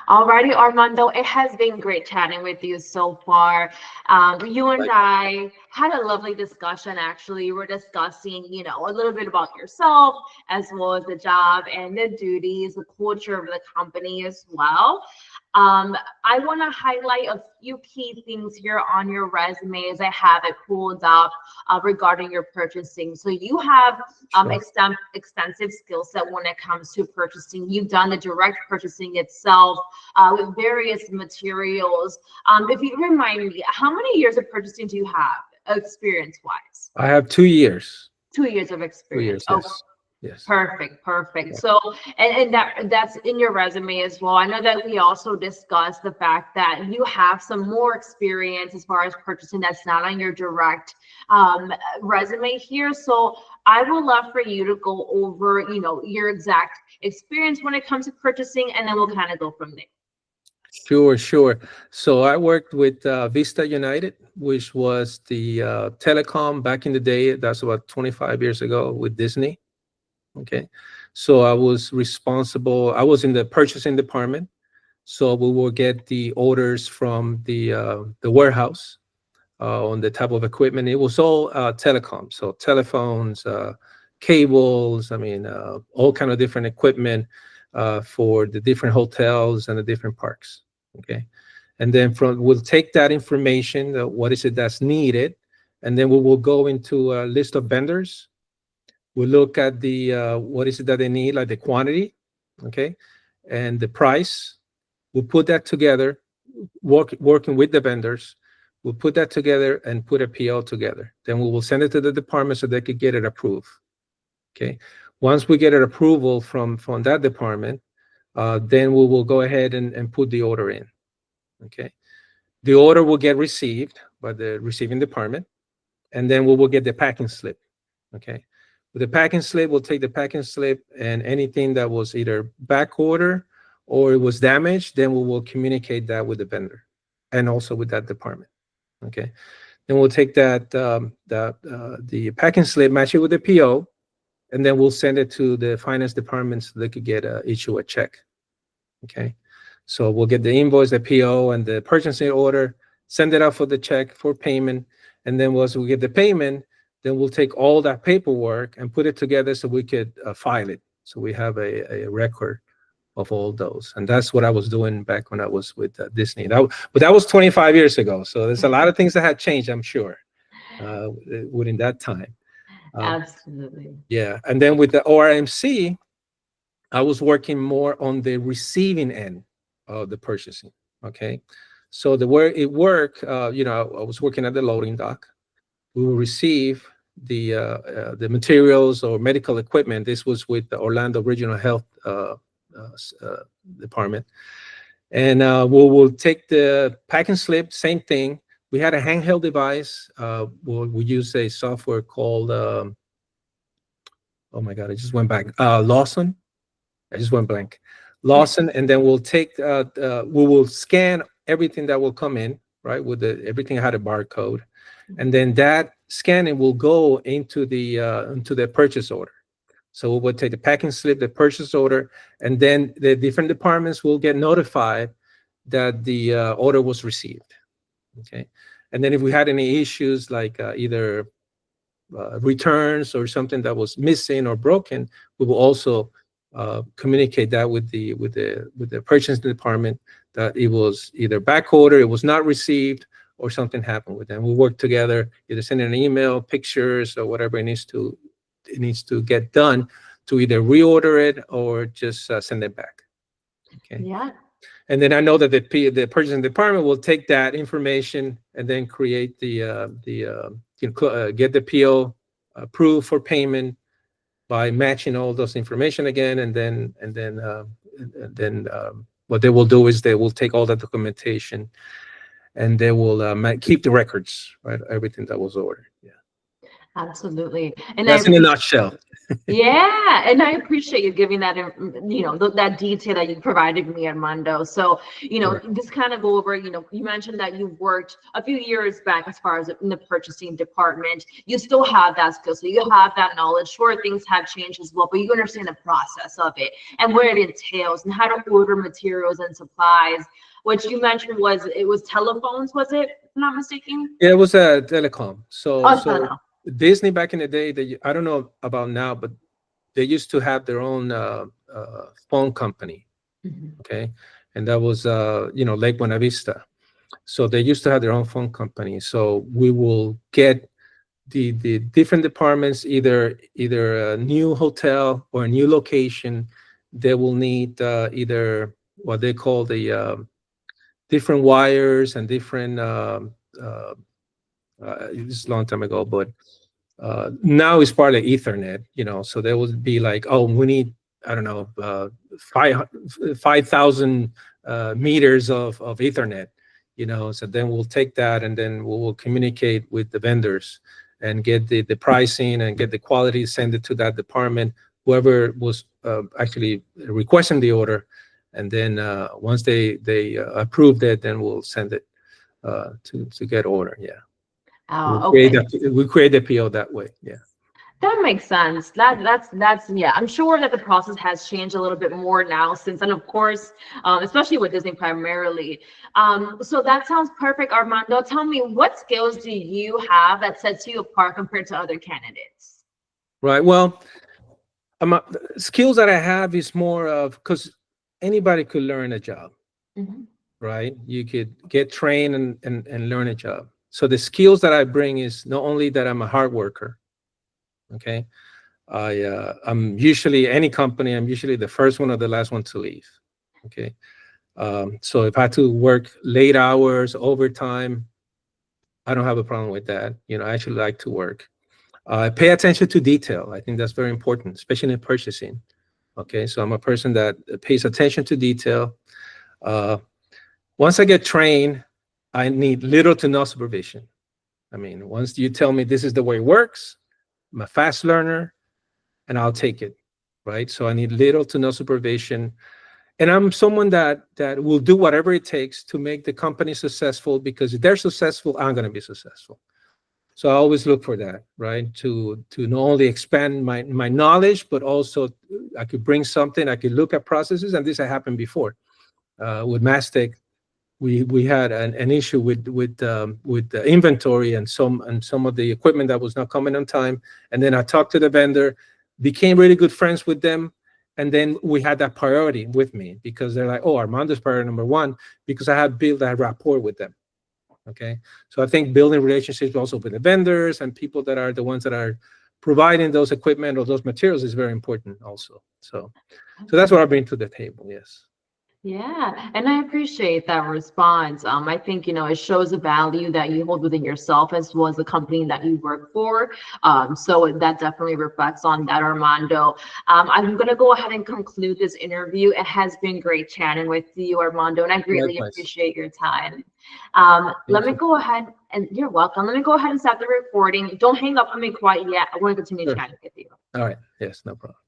Alrighty, Armando, it has been great chatting with you so far. You and I had a lovely discussion. Actually, we're discussing, a little bit about yourself as well as the job and the duties, the culture of the company as well. I want to highlight a few key things here on your resume as I have it pulled up regarding your purchasing. So you have Sure. extensive skill set when it comes to purchasing. You've done the direct purchasing itself with various materials. If you remind me, how many years of purchasing do you have experience wise? I have 2 years. 2 years of Two experience. years, Oh, yes. Yes. perfect, perfect. Yeah. So, and that's in your resume as well. I know that we also discussed the fact that you have some more experience as far as purchasing that's not on your direct resume here. So, I would love for you to go over, your exact experience when it comes to purchasing, and then we'll kind of go from there. Sure, sure. So I worked with Vista United, which was the telecom back in the day. That's about 25 years ago with Disney. Okay. So I was responsible. I was in the purchasing department. So we will get the orders from the warehouse on the type of equipment. It was all telecom, so telephones, cables. I mean, all kind of different equipment for the different hotels and the different parks. Okay, and then from we'll take that information, what is it that's needed, and then we will go into a list of vendors. We look at the what is it that they need, like the quantity, okay, and the price. We'll put that together, working with the vendors. We'll put that together and put a PO together. Then we will send it to the department so they could get it approved. Okay. Once we get an approval from that department, then we will go ahead and put the order in. Okay. The order will get received by the receiving department, and then we will get the packing slip. Okay. With the packing slip, we'll take the packing slip and anything that was either back order or it was damaged, then we will communicate that with the vendor and also with that department. Okay. Then we'll take the packing slip, match it with the PO, and then we'll send it to the finance department so they could get issue a check. Okay. So we'll get the invoice, the PO, and the purchasing order, send it out for the check for payment, and then once we get the payment, then we'll take all that paperwork and put it together so we could file it. So we have a record of all those. And that's what I was doing back when I was with Disney. But that was 25 years ago. So there's a lot of things that had changed, I'm sure, within that time. Um, Absolutely. yeah. And then with the ORMC, I was working more on the receiving end of the purchasing. Okay. So the way it worked, I was working at the loading dock. We will receive the materials or medical equipment. This was with the Orlando Regional Health Department, and we will take the packing slip. Same thing. We had a handheld device. We use a software called oh my god, I just went back. Lawson. I just went blank. Lawson, and then we will scan everything that will come in, right? With everything had a barcode, and then that scanning will go into the purchase order. So we will take the packing slip, the purchase order, and then the different departments will get notified that the order was received. Okay, and then if we had any issues like either returns or something that was missing or broken, we will also communicate that with the purchasing department that it was either back order, it was not received, or something happened with them. We work together, either send an email, pictures, or whatever it needs to get done to either reorder it or just send it back. Okay. Yeah. And then I know that the purchasing department will take that information and then create get the PO approved for payment by matching all those information again, and then what they will do is they will take all that documentation and they will keep the records, right? Everything that was ordered. Yeah. Absolutely. And I That's in a appreciate, nutshell. yeah, and I appreciate you giving that, that detail that you provided me, Armando. So, Sure. just kind of go over, you mentioned that you worked a few years back as far as in the purchasing department. You still have that skill, so you have that knowledge. Sure, things have changed as well, but you understand the process of it and what it entails and how to order materials and supplies. What you mentioned was it was telephones, was it? If I'm not mistaken. Yeah, it was a telecom. So Oh, so Disney back in the day, I don't know about now, but they used to have their own phone company. no. Okay, and that was Lake Buena Vista. So they used to have their own phone company. So we will get the different departments, either a new hotel or a new location. They will need either what they call the different wires and different this is a long time ago, but now it's part of Ethernet, so there would be like, oh, we need, I don't know, 5,000 meters of Ethernet, so then we'll take that and then we will communicate with the vendors and get the pricing and get the quality, send it to that department, whoever was actually requesting the order. And then once they approved it, then we'll send it to get order. Yeah. Oh, okay. We create the PO that way. Yeah. That makes sense. That's yeah. I'm sure that the process has changed a little bit more now since, and of course, especially with Disney primarily. So that sounds perfect, Armando. Tell me, what skills do you have that sets you apart compared to other candidates? Right. Well, skills that I have is more of, because anybody could learn a job, Mhm. right? You could get trained and learn a job. So the skills that I bring is not only that I'm a hard worker. Okay. I'm usually, any company, I'm usually the first one or the last one to leave. Okay. So if I had to work late hours, overtime, I don't have a problem with that. I actually like to work. Pay attention to detail. I think that's very important, especially in purchasing. Okay, so I'm a person that pays attention to detail. Uh, Once I get trained, I need little to no supervision. I mean, once you tell me this is the way it works, I'm a fast learner and I'll take it, right? So I need little to no supervision. And I'm someone that will do whatever it takes to make the company successful, because if they're successful, I'm going to be successful. So I always look for that, right? To not only expand my knowledge, but also I could bring something. I could look at processes, and this had happened before with Mastec. We had an issue with the inventory and some of the equipment that was not coming on time. And then I talked to the vendor, became really good friends with them, and then we had that priority with me because they're like, oh, Armando's priority number one, because I had built that rapport with them. Okay, so I think building relationships also with the vendors and people that are the ones that are providing those equipment or those materials is very important also. So that's what I bring to the table. Yes. Yeah, and I appreciate that response. I think, it shows a value that you hold within yourself as well as the company that you work for. So that definitely reflects on that, Armando. I'm going to go ahead and conclude this interview. It has been great chatting with you, Armando, and I greatly Likewise. appreciate your time. Let Thank me you. go ahead and you're welcome. Let me go ahead and stop the recording. Don't hang up on me quite yet. I want to continue Sure. chatting with you. All right. Yes, no problem.